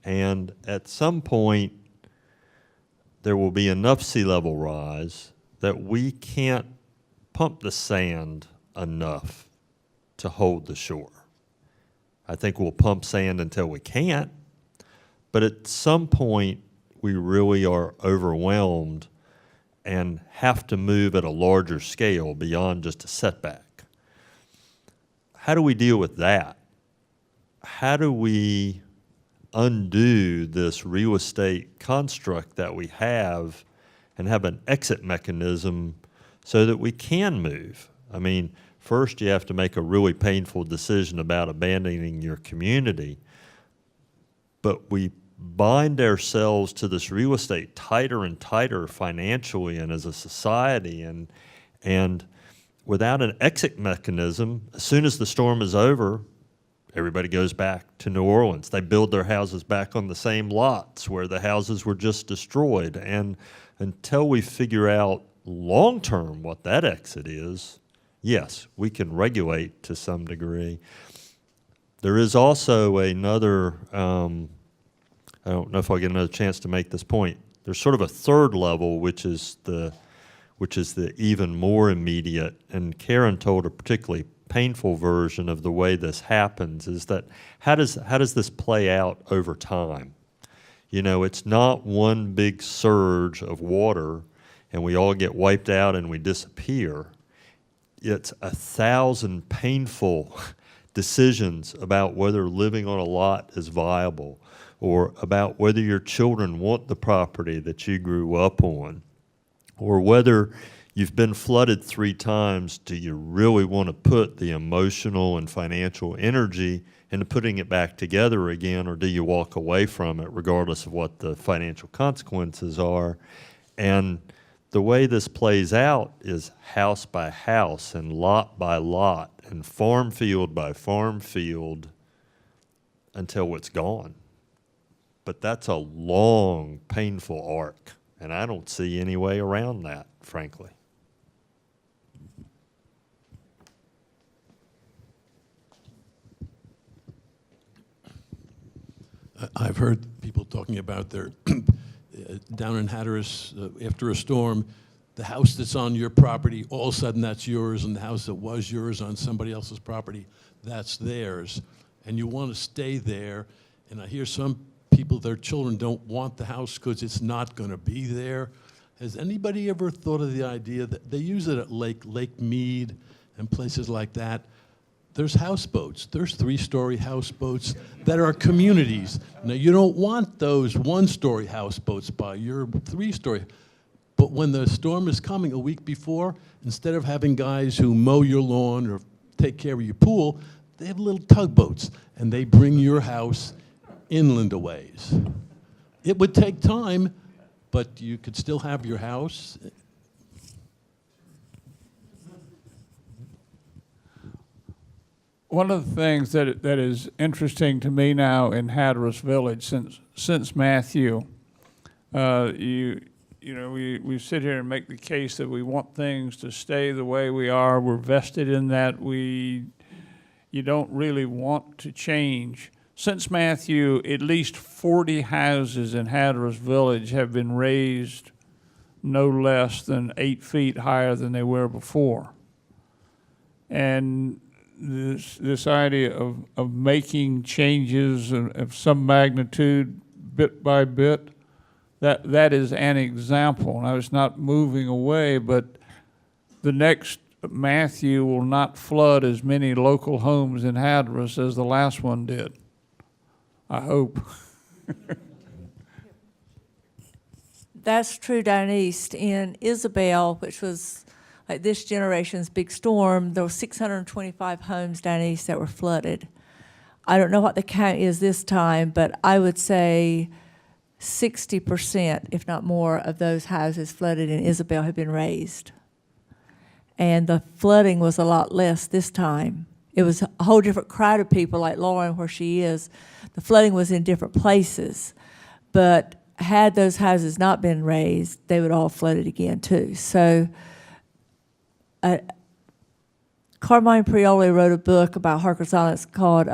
And at some point, there will be enough sea level rise that we can't pump the sand enough to hold the shore. I think we'll pump sand until we can't, but at some point, we really are overwhelmed and have to move at a larger scale beyond just a setback. How do we deal with that? How do we undo this real estate construct that we have and have an exit mechanism so that we can move? I mean, first you have to make a really painful decision about abandoning your community, but we bind ourselves to this real estate tighter and tighter financially and as a society, and without an exit mechanism, as soon as the storm is over, everybody goes back to New Orleans. They build their houses back on the same lots where the houses were just destroyed. And until we figure out long-term what that exit is, yes, we can regulate to some degree. There is also another, I don't know if I'll get another chance to make this point. There's sort of a third level, which is the even more immediate, and Karen told a particularly painful version of the way this happens, is that how does this play out over time? You know, it's not one big surge of water and we all get wiped out and we disappear. It's 1,000 painful decisions about whether living on a lot is viable, or about whether your children want the property that you grew up on, or whether you've been flooded 3 times, do you really want to put the emotional and financial energy into putting it back together again, or do you walk away from it regardless of what the financial consequences are? And the way this plays out is house by house and lot by lot and farm field by farm field until it's gone. But that's a long, painful arc, and I don't see any way around that, frankly. I've heard people talking about their, down in Hatteras, after a storm, the house that's on your property, all of a sudden that's yours, and the house that was yours on somebody else's property, that's theirs. And you want to stay there, and I hear some people, their children don't want the house because it's not going to be there. Has anybody ever thought of the idea that they use it at Lake Mead and places like that? There's houseboats. There's 3-story houseboats that are communities. Now, you don't want those 1-story houseboats by your 3-story. But when the storm is coming a week before, instead of having guys who mow your lawn or take care of your pool, they have little tugboats, and they bring your house inland a ways. It would take time, but you could still have your house. One of the things that is interesting to me now in Hatteras Village since Matthew, we sit here and make the case that we want things to stay the way we are. We're vested in that. You don't really want to change. Since Matthew, at least 40 houses in Hatteras Village have been raised no less than 8 feet higher than they were before. And this idea of making changes of some magnitude bit by bit, that is an example. Now, it's not moving away, but the next Matthew will not flood as many local homes in Hatteras as the last one did. I hope. That's true down east. In Isabel, which was like this generation's big storm, there were 625 homes down east that were flooded. I don't know what the count is this time, but I would say 60%, if not more, of those houses flooded in Isabel have been raised. And the flooding was a lot less this time. It was a whole different crowd of people, like Lauren, where she is. The flooding was in different places. But had those houses not been raised, they would all flooded again, too. So Carmine Prioli wrote a book about Harker's Island called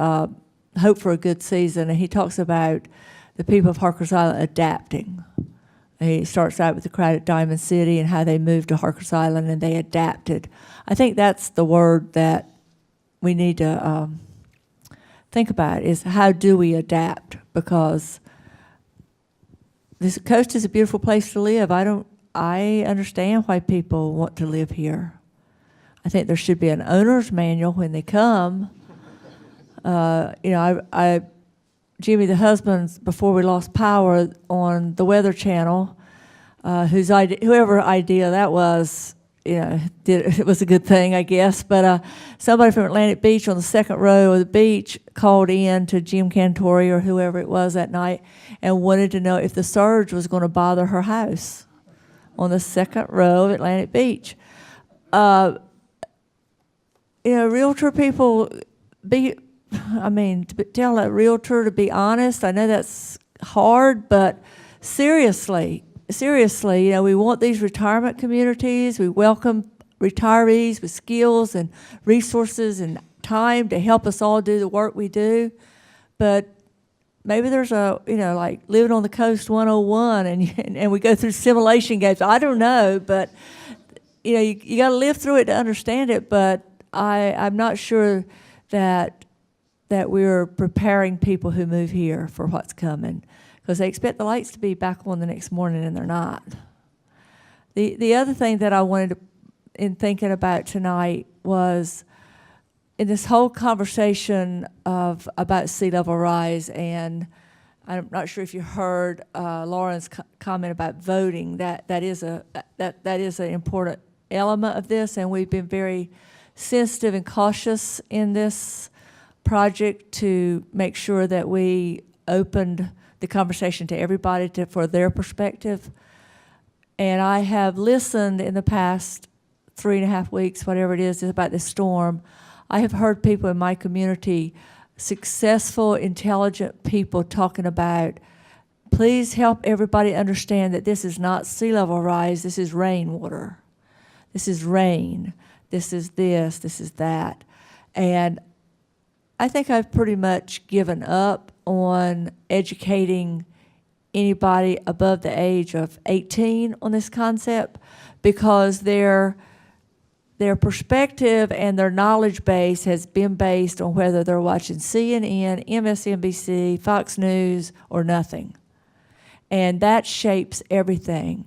Hope for a Good Season, and he talks about the people of Harker's Island adapting. He starts out with the crowd at Diamond City and how they moved to Harker's Island and they adapted. I think that's the word that we need to think about, is how do we adapt? Because this coast is a beautiful place to live. I understand why people want to live here. I think there should be an owner's manual when they come. Jimmy, the husband, before we lost power on the Weather Channel, whoever idea that was, it was a good thing, I guess. But somebody from Atlantic Beach on the second row of the beach called in to Jim Cantori or whoever it was that night and wanted to know if the surge was going to bother her house on the second row of Atlantic Beach. realtor people tell a realtor to be honest. I know that's hard, but seriously, we want these retirement communities. We welcome retirees with skills and resources and time to help us all do the work we do. But maybe there's like living on the coast 101 and we go through simulation games. I don't know, but you got to live through it to understand it. But I'm not sure that we're preparing people who move here for what's coming, because they expect the lights to be back on the next morning and they're not. The other thing that I wanted to, in thinking about tonight, was in this whole conversation about sea level rise, and I'm not sure if you heard Lauren's comment about voting. That is an important element of this, and we've been very sensitive and cautious in this project to make sure that we opened the conversation to everybody for their perspective. And I have listened in the past 3.5 weeks, whatever it is, about this storm. I have heard people in my community, successful, intelligent people, talking about, please help everybody understand that this is not sea level rise, this is rainwater. This is rain. This is this, this is that. And I think I've pretty much given up on educating anybody above the age of 18 on this concept, because their perspective and their knowledge base has been based on whether they're watching CNN, MSNBC, Fox News, or nothing. And that shapes everything.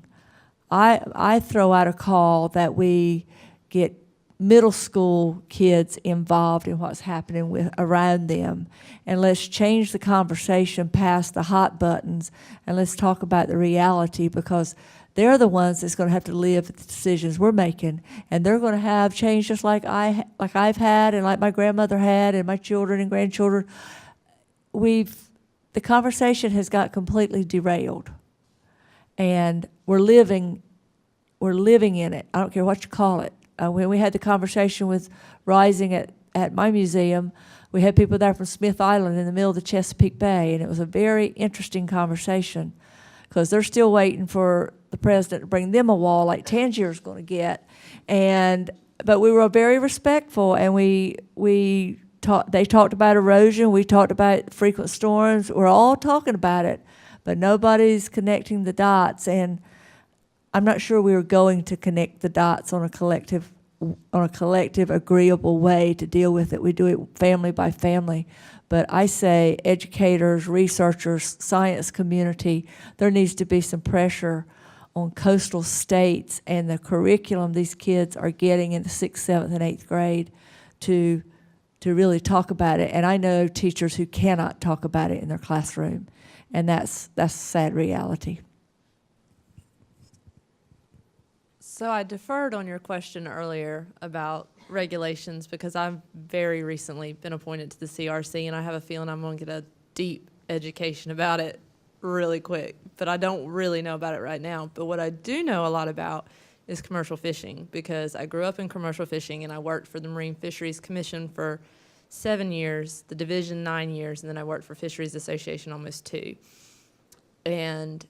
I throw out a call that we get middle school kids involved in what's happening around them, and let's change the conversation past the hot buttons, and let's talk about the reality, because they're the ones that's going to have to live with the decisions we're making, and they're going to have change just like I've had, and like my grandmother had, and my children and grandchildren. The conversation has got completely derailed, and we're living in it. I don't care what you call it. When we had the conversation with Rising at my museum, we had people there from Smith Island in the middle of the Chesapeake Bay, and it was a very interesting conversation, because they're still waiting for the president to bring them a wall like Tangier's going to get. But we were very respectful, and they talked about erosion, we talked about frequent storms, we're all talking about it, but nobody's connecting the dots, and I'm not sure we were going to connect the dots on a collective, agreeable way to deal with it. We do it family by family. But I say educators, researchers, science community, there needs to be some pressure on coastal states and the curriculum these kids are getting in the 6th, 7th, and 8th grade to really talk about it. And I know teachers who cannot talk about it in their classroom, and that's a sad reality. So I deferred on your question earlier about regulations, because I've very recently been appointed to the CRC, and I have a feeling I'm going to get a deep education about it really quick. But I don't really know about it right now. But what I do know a lot about is commercial fishing, because I grew up in commercial fishing, and I worked for the Marine Fisheries Commission for 7 years, the Division 9 years, and then I worked for Fisheries Association almost 2. And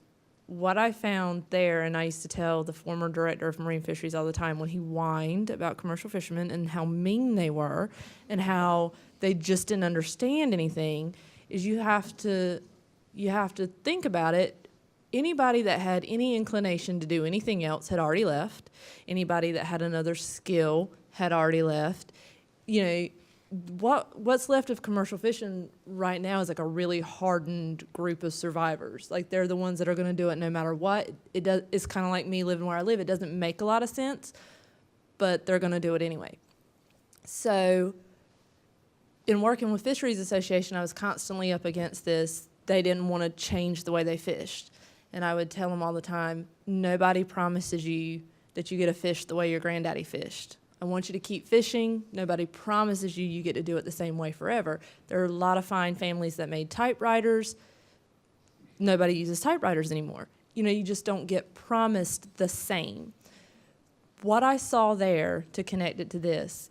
what I found there, and I used to tell the former director of Marine Fisheries all the time when he whined about commercial fishermen and how mean they were and how they just didn't understand anything, is you have to think about it. Anybody that had any inclination to do anything else had already left. Anybody that had another skill had already left. What's left of commercial fishing right now is like a really hardened group of survivors. Like, they're the ones that are going to do it no matter what. It's kind of like me living where I live. It doesn't make a lot of sense, but they're going to do it anyway. So in working with Fisheries Association, I was constantly up against this. They didn't want to change the way they fished. And I would tell them all the time, nobody promises you that you get to fish the way your granddaddy fished. I want you to keep fishing. Nobody promises you get to do it the same way forever. There are a lot of fine families that made typewriters. Nobody uses typewriters anymore. You just don't get promised the same. What I saw there, to connect it to this,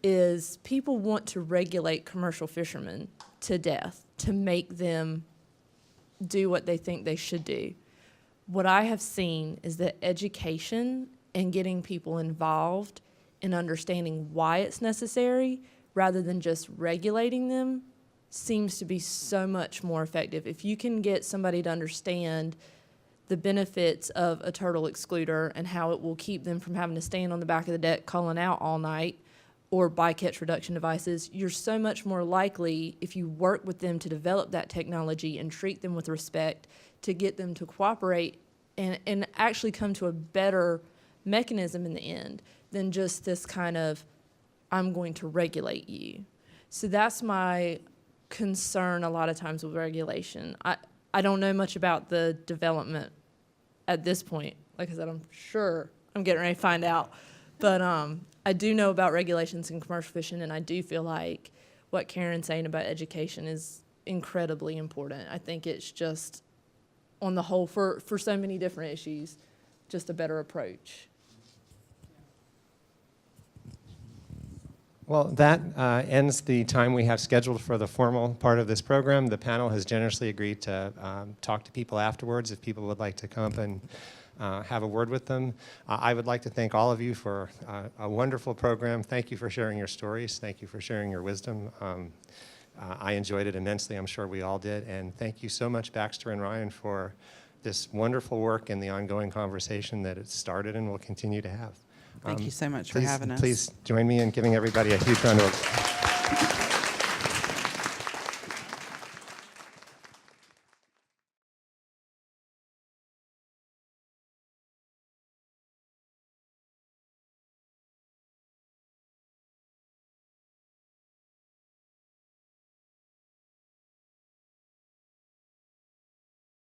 is people want to regulate commercial fishermen to death to make them do what they think they should do. What I have seen is that education and getting people involved in understanding why it's necessary rather than just regulating them seems to be so much more effective. If you can get somebody to understand the benefits of a turtle excluder and how it will keep them from having to stand on the back of the deck calling out all night, or bycatch reduction devices, you're so much more likely, if you work with them to develop that technology and treat them with respect, to get them to cooperate and actually come to a better mechanism in the end than just this kind of, I'm going to regulate you. So that's my concern a lot of times with regulation. I don't know much about the development at this point. Like I said, I'm sure I'm getting ready to find out. But I do know about regulations in commercial fishing, and I do feel like what Karen's saying about education is incredibly important. I think it's just, on the whole, for so many different issues, just a better approach. Well, that ends the time we have scheduled for the formal part of this program. The panel has generously agreed to talk to people afterwards if people would like to come up and have a word with them. I would like to thank all of you for a wonderful program. Thank you for sharing your stories. Thank you for sharing your wisdom. I enjoyed it immensely. I'm sure we all did. And thank you so much, Baxter and Ryan, for this wonderful work and the ongoing conversation that it started and will continue to have. Thank you so much for having us. Please join me in giving everybody a huge round of applause.